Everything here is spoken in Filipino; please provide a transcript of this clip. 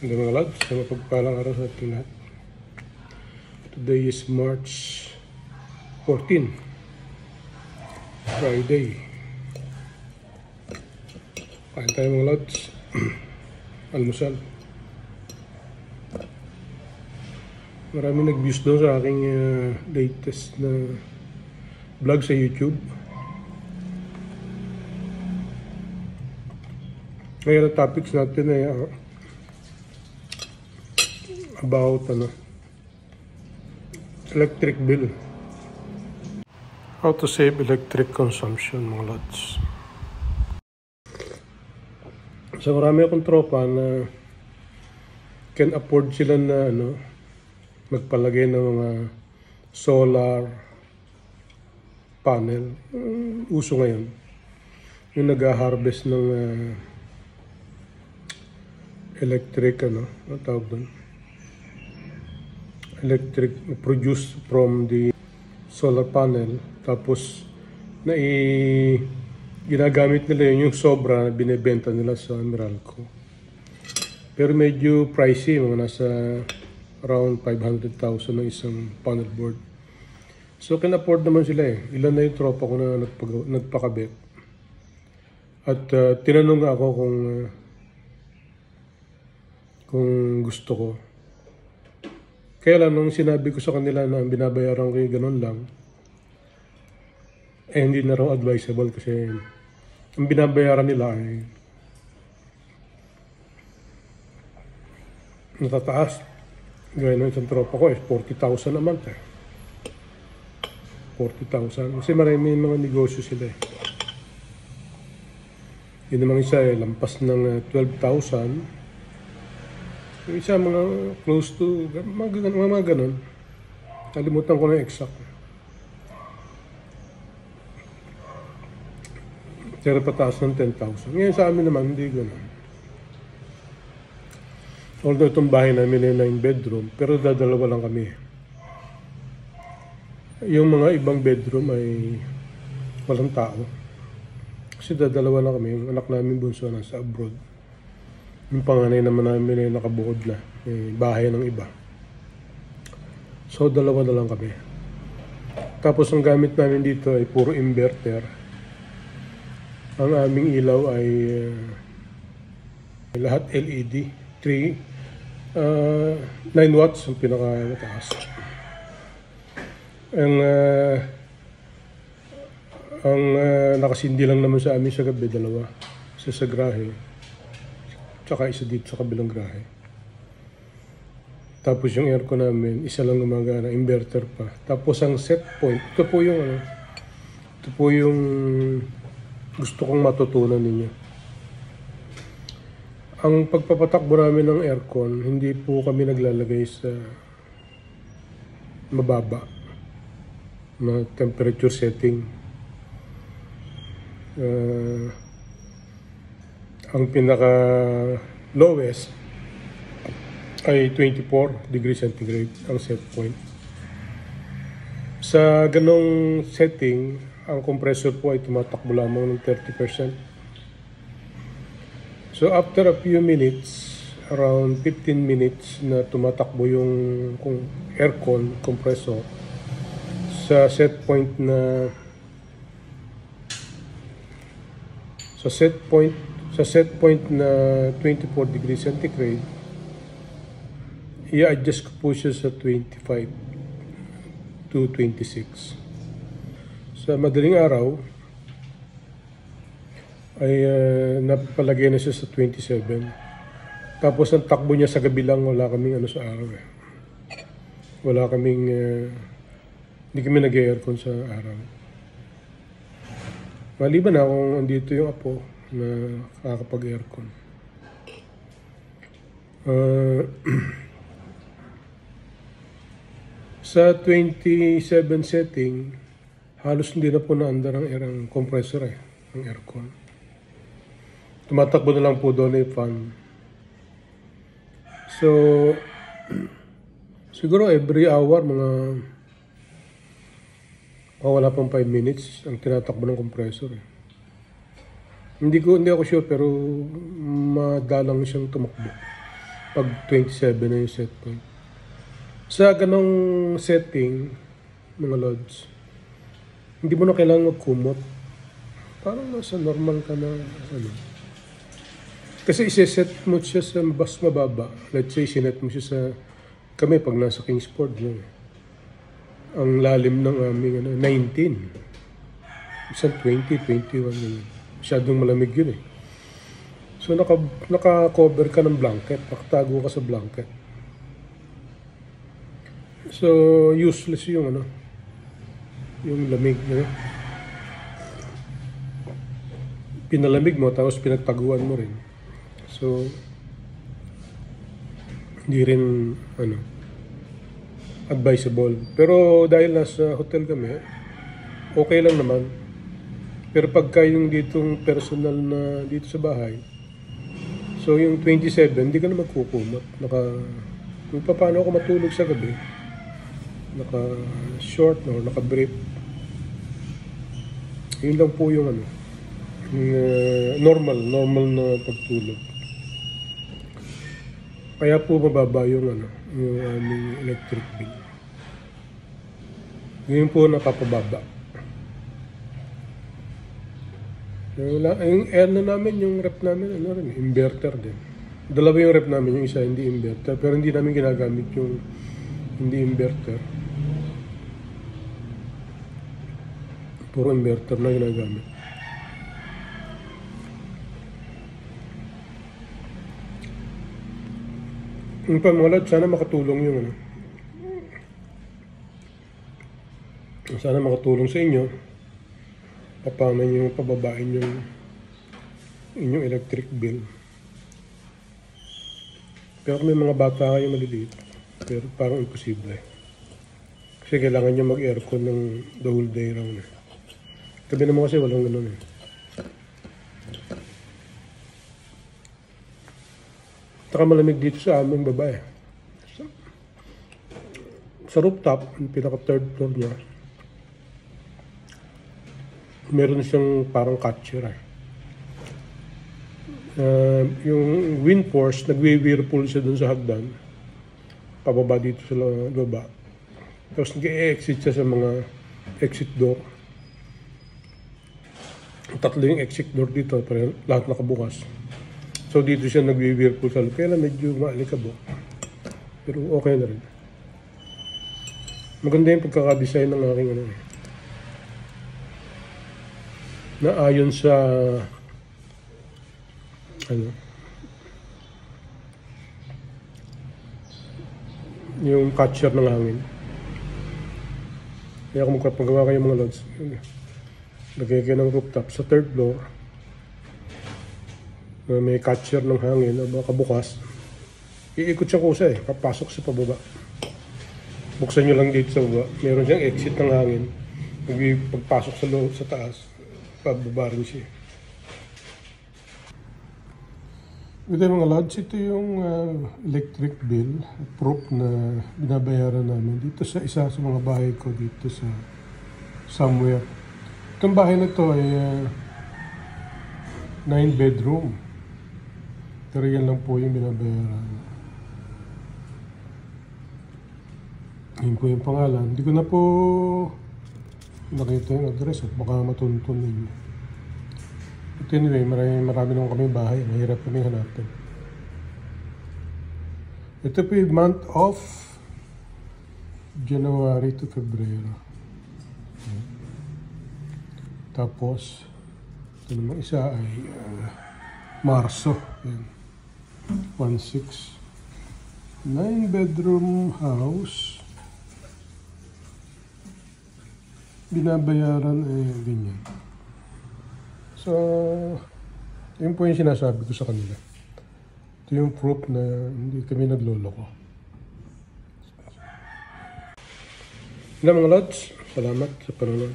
Hindi mga lads, sa mapagpalang araw sa ating lahat. Today is March 14, Friday. Kain tayo mga lads. Almusal. Maraming nag-views doon sa aking latest na vlog sa YouTube. Ngayon ang topics natin ay about electric bill. How to save electric consumption mga lods. So marami akong tropa na can afford sila na magpalagay ng mga solar panel. Uso ngayon yung nag-harvest ng electric ang tawag doon, electric produced from the solar panel, tapos ginagamit nila yung sobra na binibenta nila sa Meralco. Pero medyo pricey, mga nasa around 500,000 ng isang panel board. So can afford naman sila eh. Ilan na yung tropa ko na nagpakabit. At tinanong ako kung gusto ko. Kaya lang, nung sinabi ko sa kanila na binabayaran ko yung ganun lang, hindi na raw advisable kasi ang binabayaran nila ay natataas. Gaya ng isang tropa ko 40,000 a month eh. 40,000. Kasi marami mga negosyo sila eh. Yun naman isa eh, lampas ng 12,000. Yung isa mga close to, mga ganun. Kalimutan ko na exact. Pero pataas ng 10,000. Ngayon sa amin naman, hindi ganun. Although itong bahay namin ay 9 bedroom, pero dadalawa lang kami. Yung mga ibang bedroom ay walang tao. Kasi dadalawa lang kami. Yung anak namin bunso nasa abroad. Yung panganay naman namin ay nakabukod na. May bahay ng iba. So, dalawa na lang kami. Tapos, ang gamit namin dito ay puro inverter. Ang aming ilaw ay lahat LED. 9 watts ang pinaka-mataas. Ang nakasindi lang naman sa amin sa gabi, dalawa. Isa sa grahe. Tsaka isa dito sa kabilang grahe. Tapos yung aircon namin, isa lang gumagana, inverter pa. Tapos ang set point, ito po yung gusto kong matutunan ninyo. Ang pagpapatakbo namin ng aircon, hindi po kami naglalagay sa mababa na temperature setting. Ang pinaka lowest ay 24 degrees centigrade ang set point. Sa ganong setting, ang compressor po ay tumatakbo lamang ng 30%. So after a few minutes, around 15 minutes na tumatakbo yung aircon compressor sa set point na na 24 degrees centigrade, i-adjust ko po siya sa 25 to 26. Sa madaling araw, ay napalagay na siya sa 27. Tapos ang takbo niya sa gabi lang, wala kaming sa araw eh. Wala kaming, hindi kami nag-aircon sa araw. Maliban na kung andito yung apo na kakapag-aircon. Sa 27 setting, halos hindi na po naandar ang compressor ang aircon. Tumatakbo na lang po doon yung fan. So, siguro every hour, wala pang 5 minutes ang tinatakbo ng compressor eh. Hindi ako sure pero madalang siyang tumakbo. pag 27 na yung set point. Sa ganong setting, mga lods, hindi mo na kailangan magkumot. Parang nasa normal ka na, ano. Kasi iseset mo siya sa mas mababa. Let's say, sinet mo siya sa, kami pag nasa Kingsport, no, ang lalim ng aming 19. Isang 20, 21. Masyadong malamig yun eh. So naka-cover ka ng blanket, nakatago ka sa blanket. So useless yung yung lamig, pinalamig mo tapos pinagtaguan mo rin. So hindi rin advisable. Pero dahil nasa hotel kami, okay lang naman. Pero pagka yung ditong personal na dito sa bahay, so yung 27, hindi ka na magkukumot. Kung paano ako matulog sa gabi, naka-short or naka-brief. Yun lang po yung normal na pagtulog. Kaya po mababa yung aming electric bill. Yun po nakapababa. Yung air na namin, yung rep namin, inverter din. Dalawa yung rep namin, yung isa hindi inverter. Pero hindi namin ginagamit yung hindi inverter. Puro inverter na ginagamit. Yung pamulad, sana makatulong yung sana makatulong sa inyo. Paano nyo pababain yung inyong electric bill. Pero kung may mga bata kayo maliliit, pero parang imposible. Kasi kailangan nyo mag-aircon ng the whole day round. Tabi naman kasi walang ganun eh. Taka malamig dito sa aming babae. Sa rooftop, yung pinaka third floor niya, meron siyang parang catcher. Yung wind force, nagwi-whirlpool siya dun sa hagdan. Pababa dito sa baba. Tapos nag-e-exit siya sa mga exit door. Tatlo yung exit door dito, pero lahat nakabukas. So dito siya nagwi-whirlpool sa loob. Kaya medyo maalikabok. Pero okay na rin. Maganda yung pagkakadesign ng aking na ayon sa yung catcher ng hangin. Kaya kung magpapagawa kayo mga lods, lagay kayo ng rooftop sa third floor, may catcher ng hangin na baka bukas, iikot siya kusa papasok sa pababa. Buksan nyo lang dito sa baba, meron siyang exit ng hangin, pagpasok sa loob sa taas, pababa rin siya. Ito mga lods, ito yung electric bill, proof na binabayaran namin dito sa isa sa mga bahay ko dito sa somewhere. Itong bahay na ito ay 9 bedroom. Pero yan lang po yung binabayaran. Yun po yung pangalan. Hindi ko na po nakita yung address at baka matuntun ninyo. But anyway, marami naman kami bahay. Mahirap kami hanapin. Ito po yung month of January to February. Tapos, ito namang isa ay Marso. 1.6. 9-bedroom house. Binabayaran ganyan. So, yun po yung sinasabi ko sa kanila. Ito yung proof na hindi kami nagloloko. Mga lods, salamat sa panonood.